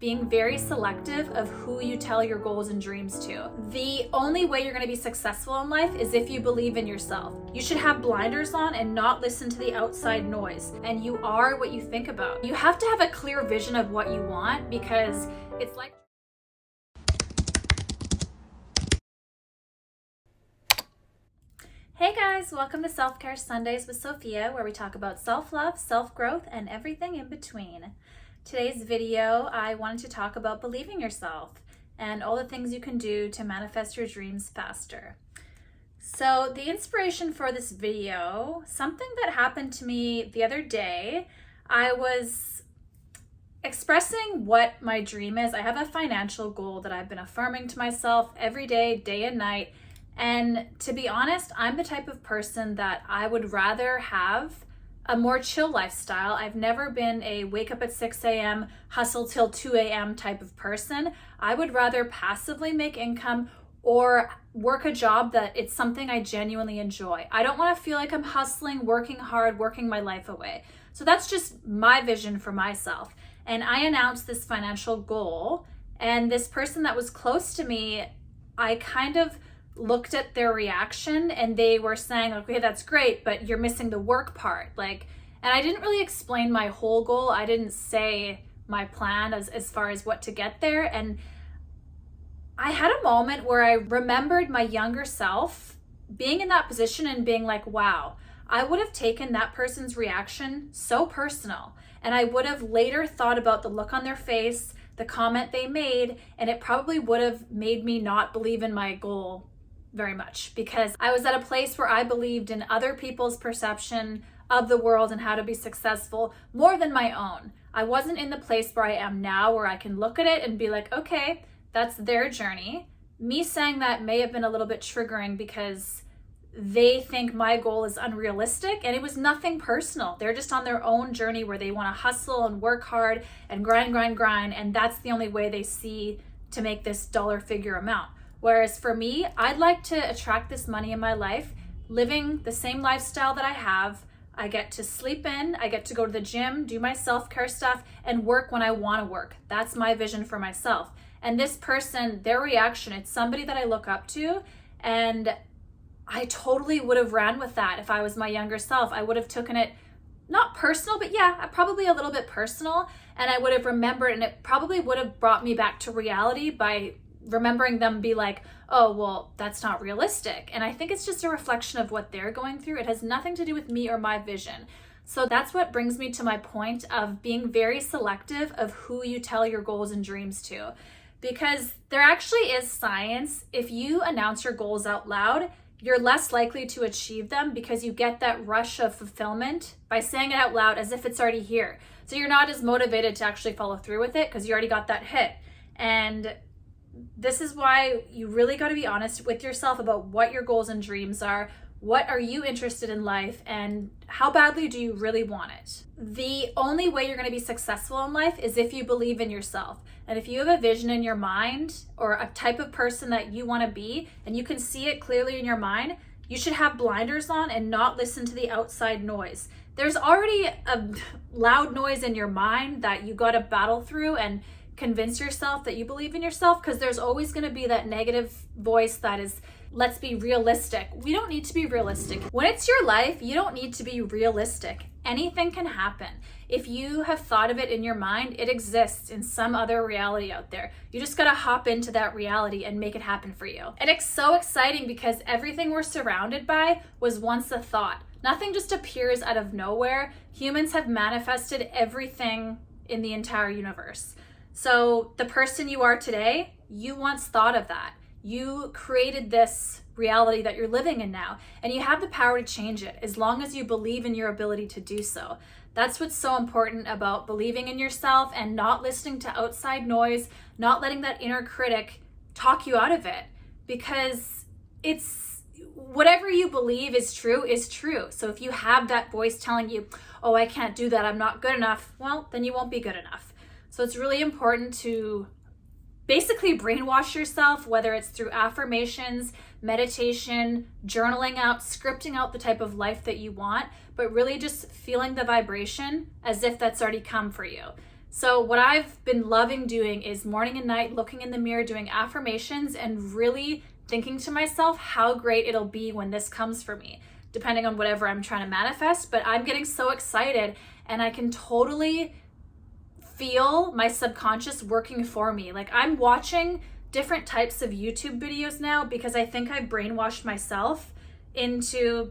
being very selective of who you tell your goals and dreams to. The only way you're going to be successful in life is if you believe in yourself. You should have blinders on and not listen to the outside noise. And you are what you think about. You have to have a clear vision of what you want, because it's like... Hey guys, welcome to Self-Care Sundays with Sophia, where we talk about self-love, self-growth, and everything in between. Today's video, I wanted to talk about believing yourself and all the things you can do to manifest your dreams faster. So the inspiration for this video, something that happened to me the other day. I was expressing what my dream is. I have a financial goal that I've been affirming to myself every day, day and night. And to be honest, I'm the type of person that I would rather have a more chill lifestyle. I've never been a wake up at 6 a.m., hustle till 2 a.m. type of person. I would rather passively make income or work a job that it's something I genuinely enjoy. I don't want to feel like I'm hustling, working hard, working my life away. So that's just my vision for myself. And I announced this financial goal, and this person that was close to me, I kind of looked at their reaction and they were saying, okay, that's great, but you're missing the work part. And I didn't really explain my whole goal. I didn't say my plan as far as what to get there. And I had a moment where I remembered my younger self being in that position and being like, wow, I would have taken that person's reaction so personal. And I would have later thought about the look on their face, the comment they made, and it probably would have made me not believe in my goal very much, because I was at a place where I believed in other people's perception of the world and how to be successful more than my own. I wasn't in the place where I am now, where I can look at it and be like, okay, that's their journey. Me saying that may have been a little bit triggering because they think my goal is unrealistic, and it was nothing personal. They're just on their own journey where they want to hustle and work hard and grind, and that's the only way they see to make this dollar figure amount. Whereas for me, I'd like to attract this money in my life, living the same lifestyle that I have. I get to sleep in, I get to go to the gym, do my self-care stuff, and work when I want to work. That's my vision for myself. And this person, their reaction, it's somebody that I look up to, and I totally would have ran with that if I was my younger self. I would have taken it, not personal, but yeah, probably a little bit personal, and I would have remembered, and it probably would have brought me back to reality by remembering them be like, oh, well, that's not realistic. And I think it's just a reflection of what they're going through. It has nothing to do with me or my vision. So that's what brings me to my point of being very selective of who you tell your goals and dreams to. Because there actually is science. If you announce your goals out loud, you're less likely to achieve them because you get that rush of fulfillment by saying it out loud as if it's already here. So you're not as motivated to actually follow through with it because you already got that hit. And this is why you really got to be honest with yourself about what your goals and dreams are. What are you interested in life, and how badly do you really want it? The only way you're going to be successful in life is if you believe in yourself. And if you have a vision in your mind or a type of person that you want to be, and you can see it clearly in your mind, you should have blinders on and not listen to the outside noise. There's already a loud noise in your mind that you got to battle through and convince yourself that you believe in yourself, because there's always going to be that negative voice that is, let's be realistic. We don't need to be realistic. When it's your life, you don't need to be realistic. Anything can happen. If you have thought of it in your mind, it exists in some other reality out there. You just got to hop into that reality and make it happen for you. And it's so exciting because everything we're surrounded by was once a thought. Nothing just appears out of nowhere. Humans have manifested everything in the entire universe. So the person you are today, you once thought of that. You created this reality that you're living in now, and you have the power to change it as long as you believe in your ability to do so. That's what's so important about believing in yourself and not listening to outside noise, not letting that inner critic talk you out of it, because it's whatever you believe is true is true. So if you have that voice telling you, oh, I can't do that, I'm not good enough, well, then you won't be good enough. So it's really important to basically brainwash yourself, whether it's through affirmations, meditation, journaling out, scripting out the type of life that you want, but really just feeling the vibration as if that's already come for you. So what I've been loving doing is morning and night looking in the mirror, doing affirmations, and really thinking to myself how great it'll be when this comes for me, depending on whatever I'm trying to manifest. But I'm getting so excited, and I can totally feel my subconscious working for me. Like, I'm watching different types of YouTube videos now because I think I've brainwashed myself into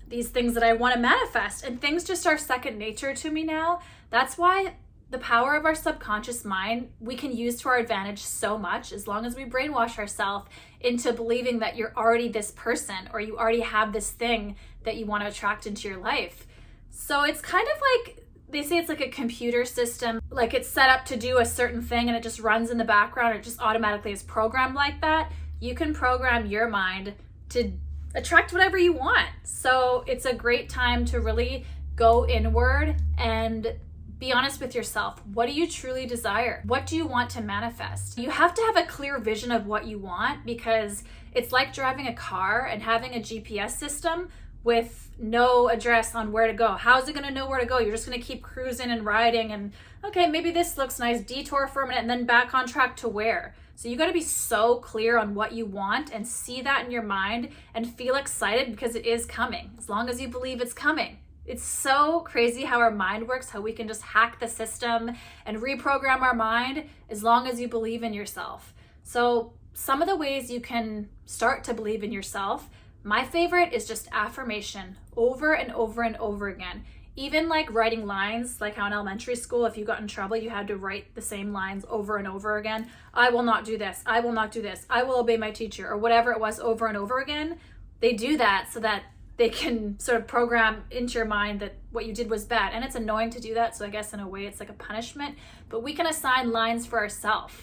these things that I want to manifest, and things just are second nature to me now. That's why the power of our subconscious mind we can use to our advantage so much, as long as we brainwash ourselves into believing that you're already this person, or you already have this thing that you want to attract into your life. So it's kind of like, they say it's like a computer system, like it's set up to do a certain thing and it just runs in the background, it just automatically is programmed like that. You can program your mind to attract whatever you want. So it's a great time to really go inward and be honest with yourself. What do you truly desire? What do you want to manifest? You have to have a clear vision of what you want, because it's like driving a car and having a GPS system with no address on where to go. How's it going to know where to go? You're just going to keep cruising and riding, and okay, maybe this looks nice, detour for a minute, and then back on track to where? So you got to be so clear on what you want and see that in your mind and feel excited, because it is coming, as long as you believe it's coming. It's so crazy how our mind works, how we can just hack the system and reprogram our mind as long as you believe in yourself. So some of the ways you can start to believe in yourself, my favorite is just affirmation over and over and over again. Even like writing lines, like how in elementary school, if you got in trouble, you had to write the same lines over and over again. I will not do this. I will not do this. I will obey my teacher, or whatever it was, over and over again. They do that so that they can sort of program into your mind that what you did was bad. And it's annoying to do that. So I guess in a way it's like a punishment, but we can assign lines for ourselves.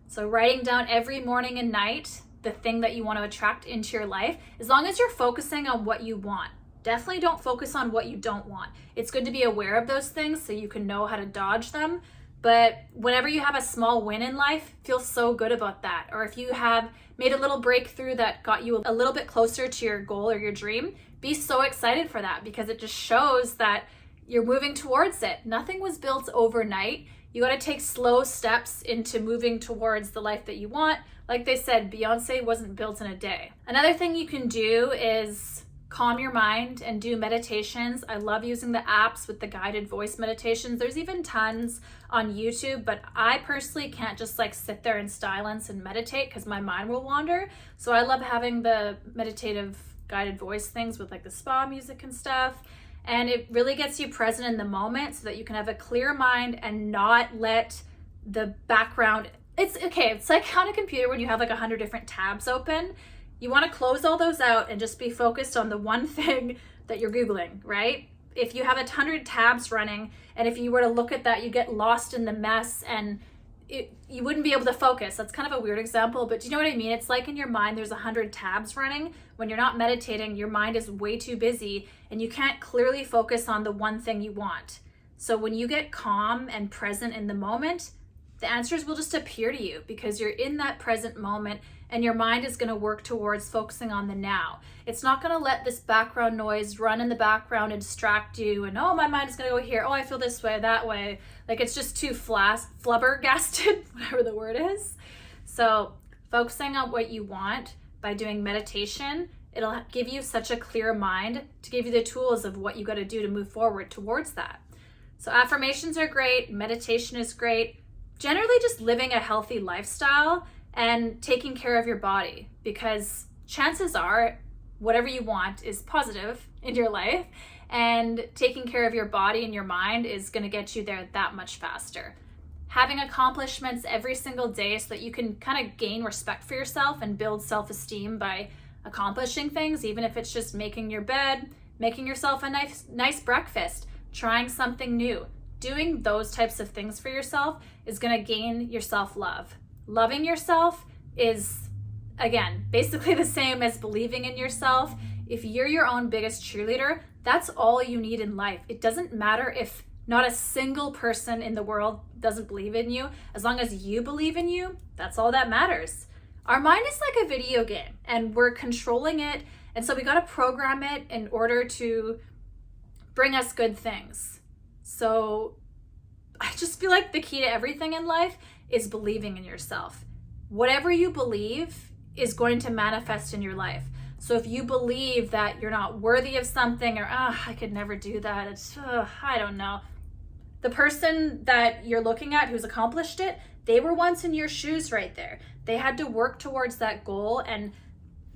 So writing down every morning and night the thing that you want to attract into your life, as long as you're focusing on what you want. Definitely don't focus on what you don't want. It's good to be aware of those things so you can know how to dodge them. But whenever you have a small win in life, feel so good about that. Or if you have made a little breakthrough that got you a little bit closer to your goal or your dream, be so excited for that, because it just shows that you're moving towards it. Nothing was built overnight. You got to take slow steps into moving towards the life that you want. Like they said, Beyonce wasn't built in a day. Another thing you can do is calm your mind and do meditations. I love using the apps with the guided voice meditations. There's even tons on YouTube, but I personally can't just like sit there in silence and meditate because my mind will wander. So I love having the meditative guided voice things with like the spa music and stuff. And it really gets you present in the moment so that you can have a clear mind and not let the background, it's okay. It's like on a computer when you have like 100 different tabs open. You want to close all those out and just be focused on the one thing that you're Googling, right? If you have 100 tabs running, and if you were to look at that, you get lost in the mess and you wouldn't be able to focus. That's kind of a weird example, but do you know what I mean? It's like in your mind, there's 100 tabs running. When you're not meditating, your mind is way too busy and you can't clearly focus on the one thing you want. So when you get calm and present in the moment, the answers will just appear to you because you're in that present moment, and your mind is going to work towards focusing on the now. It's not going to let this background noise run in the background and distract you and, oh, my mind is going to go here. Oh, I feel this way, that way. Like it's just too flabbergasted, whatever the word is. So focusing on what you want by doing meditation, it'll give you such a clear mind to give you the tools of what you got to do to move forward towards that. So affirmations are great. Meditation is great. Generally just living a healthy lifestyle and taking care of your body, because chances are whatever you want is positive in your life, and taking care of your body and your mind is going to get you there that much faster. Having accomplishments every single day so that you can kind of gain respect for yourself and build self-esteem by accomplishing things, even if it's just making your bed, making yourself a nice breakfast, trying something new. Doing those types of things for yourself is going to gain your self-love. Loving yourself is, again, basically the same as believing in yourself. If you're your own biggest cheerleader, that's all you need in life. It doesn't matter if not a single person in the world doesn't believe in you. As long as you believe in you, that's all that matters. Our mind is like a video game and we're controlling it. And so we got to program it in order to bring us good things. So I just feel like the key to everything in life is believing in yourself. Whatever you believe is going to manifest in your life. So if you believe that you're not worthy of something, or I could never do that, it's I don't know. The person that you're looking at who's accomplished it, they were once in your shoes right there. They had to work towards that goal, and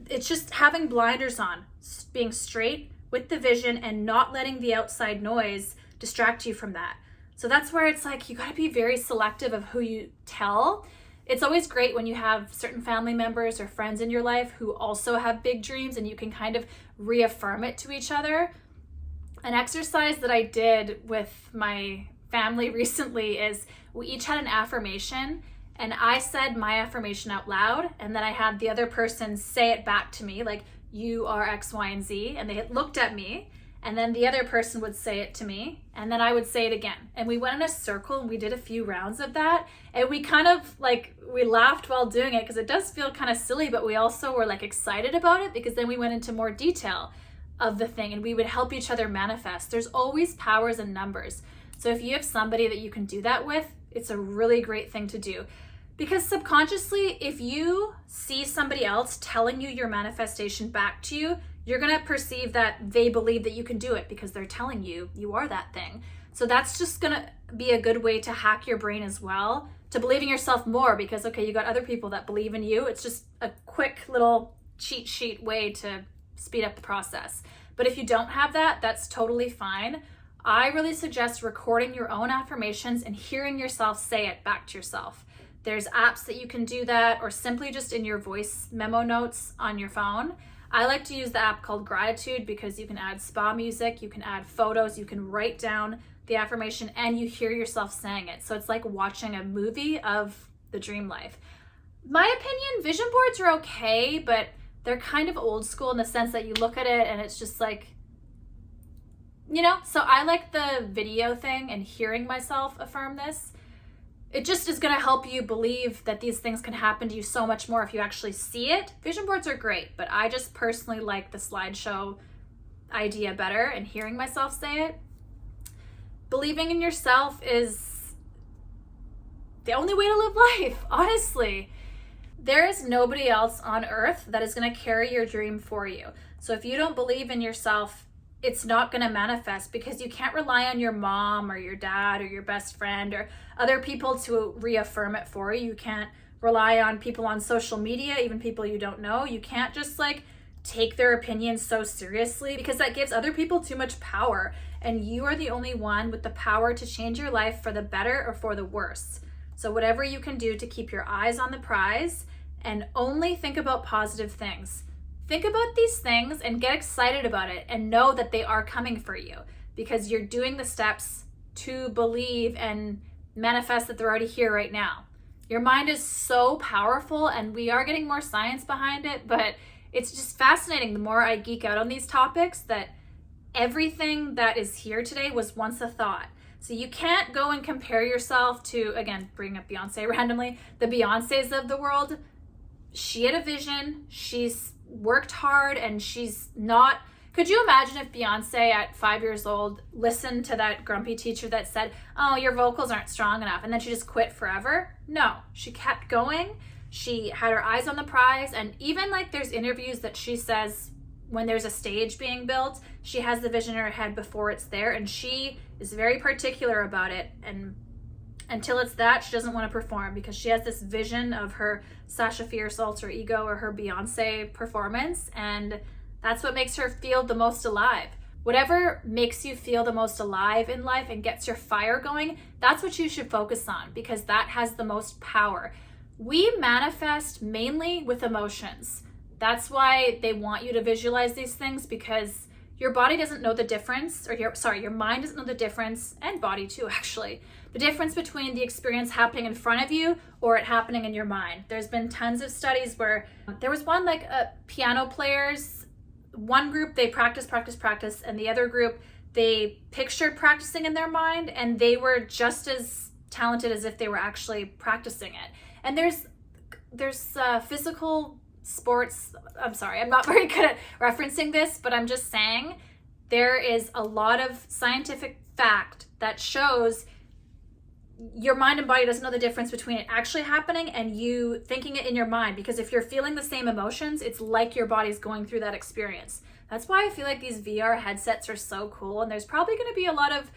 it's just having blinders on, being straight with the vision and not letting the outside noise distract you from that. So that's where it's like, you got to be very selective of who you tell. It's always great when you have certain family members or friends in your life who also have big dreams, and you can kind of reaffirm it to each other. An exercise that I did with my family recently is we each had an affirmation, and I said my affirmation out loud, and then I had the other person say it back to me, like, you are X, Y, and Z, and they looked at me, and then the other person would say it to me, and then I would say it again. And we went in a circle, and we did a few rounds of that, and we kind of we laughed while doing it, because it does feel kind of silly, but we also were excited about it, because then we went into more detail of the thing, and we would help each other manifest. There's always powers in numbers. So if you have somebody that you can do that with, it's a really great thing to do. Because subconsciously, if you see somebody else telling you your manifestation back to you, you're going to perceive that they believe that you can do it because they're telling you you are that thing. So that's just going to be a good way to hack your brain as well, to believe in yourself more, because, okay, you got other people that believe in you. It's just a quick little cheat sheet way to speed up the process. But if you don't have that, that's totally fine. I really suggest recording your own affirmations and hearing yourself say it back to yourself. There's apps that you can do that, or simply just in your voice memo notes on your phone. I like to use the app called Gratitude, because you can add spa music, you can add photos, you can write down the affirmation, and you hear yourself saying it. So it's like watching a movie of the dream life. My opinion, vision boards are okay, but they're kind of old school in the sense that you look at it and it's just like, so I like the video thing and hearing myself affirm this. It just is going to help you believe that these things can happen to you so much more if you actually see it. Vision boards are great, but I just personally like the slideshow idea better, and hearing myself say it. Believing in yourself is the only way to live life, honestly. There is nobody else on earth that is going to carry your dream for you. So if you don't believe in yourself, it's not going to manifest, because you can't rely on your mom or your dad or your best friend or other people to reaffirm it for you. You can't rely on people on social media, even people you don't know. You can't just take their opinions so seriously, because that gives other people too much power, and you are the only one with the power to change your life for the better or for the worse. So whatever you can do to keep your eyes on the prize and only think about positive things. Think about these things and get excited about it, and know that they are coming for you, because you're doing the steps to believe and manifest that they're already here right now. Your mind is so powerful, and we are getting more science behind it, but it's just fascinating the more I geek out on these topics, that everything that is here today was once a thought. So you can't go and compare yourself to, again, bring up Beyonce randomly, the Beyoncés of the world. She had a vision, she's worked hard, and she's not. Could you imagine if Beyonce at 5 years old listened to that grumpy teacher that said, oh, your vocals aren't strong enough, and then she just quit forever? No, she kept going. She had her eyes on the prize, and even there's interviews that she says when there's a stage being built, she has the vision in her head before it's there, and she is very particular about it, and until it's that, she doesn't want to perform, because she has this vision of her Sasha Fierce alter ego, or her Beyonce performance, and that's what makes her feel the most alive. Whatever makes you feel the most alive in life and gets your fire going, that's what you should focus on, because that has the most power. We manifest mainly with emotions. That's why they want you to visualize these things, because your body doesn't know the difference, or your mind doesn't know the difference, and body too, actually, the difference between the experience happening in front of you or it happening in your mind. There's been tons of studies where there was one piano players, one group, they practice, and the other group, they pictured practicing in their mind, and they were just as talented as if they were actually practicing it. And there's physical sports, I'm sorry, I'm not very good at referencing this, but I'm just saying there is a lot of scientific fact that shows your mind and body doesn't know the difference between it actually happening and you thinking it in your mind, because if you're feeling the same emotions, it's like your body's going through that experience. That's why I feel like these VR headsets are so cool, and there's probably going to be a lot of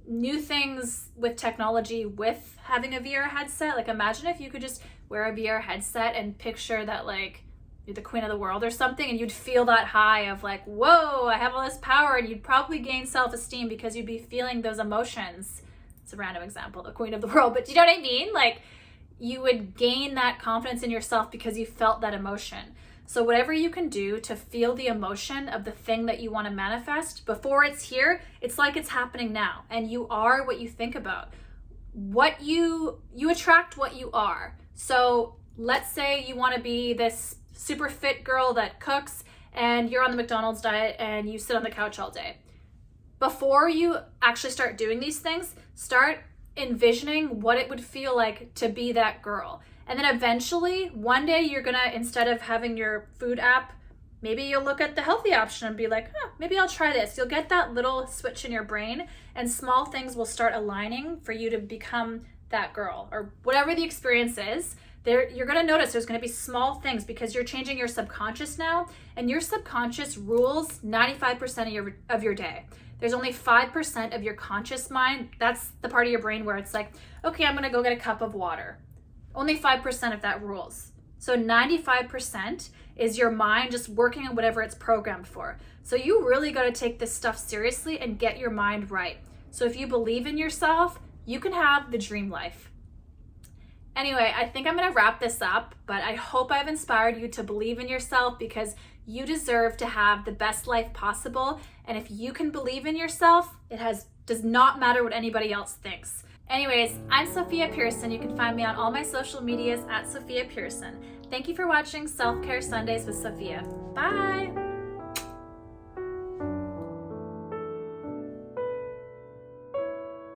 new things with technology with having a VR headset. Like, imagine if you could just wear a VR headset and picture that like you're the queen of the world or something, and you'd feel that high of like, whoa, I have all this power, and you'd probably gain self-esteem because you'd be feeling those emotions. It's a random example, the queen of the world, but do you know what I mean? Like, you would gain that confidence in yourself because you felt that emotion. So whatever you can do to feel the emotion of the thing that you want to manifest before it's here, it's like it's happening now, and you are what you think about. What you attract what you are. So let's say you want to be this super fit girl that cooks, and you're on the McDonald's diet and you sit on the couch all day. Before you actually start doing these things, start envisioning what it would feel like to be that girl. And then eventually, one day you're gonna, instead of having your food app, maybe you'll look at the healthy option and be like, maybe I'll try this. You'll get that little switch in your brain, and small things will start aligning for you to become that girl, or whatever the experience is. You're gonna notice there's gonna be small things because you're changing your subconscious now, and your subconscious rules 95% of your day. There's only 5% of your conscious mind. That's the part of your brain where it's like, okay, I'm gonna go get a cup of water. Only 5% of that rules. So 95% is your mind just working on whatever it's programmed for. So you really got to take this stuff seriously and get your mind right. So if you believe in yourself, you can have the dream life. Anyway, I think I'm going to wrap this up, but I hope I've inspired you to believe in yourself, because you deserve to have the best life possible. And if you can believe in yourself, does not matter what anybody else thinks. Anyways, I'm Sophia Pearson. You can find me on all my social medias at Sophia Pearson. Thank you for watching Self-Care Sundays with Sophia. Bye!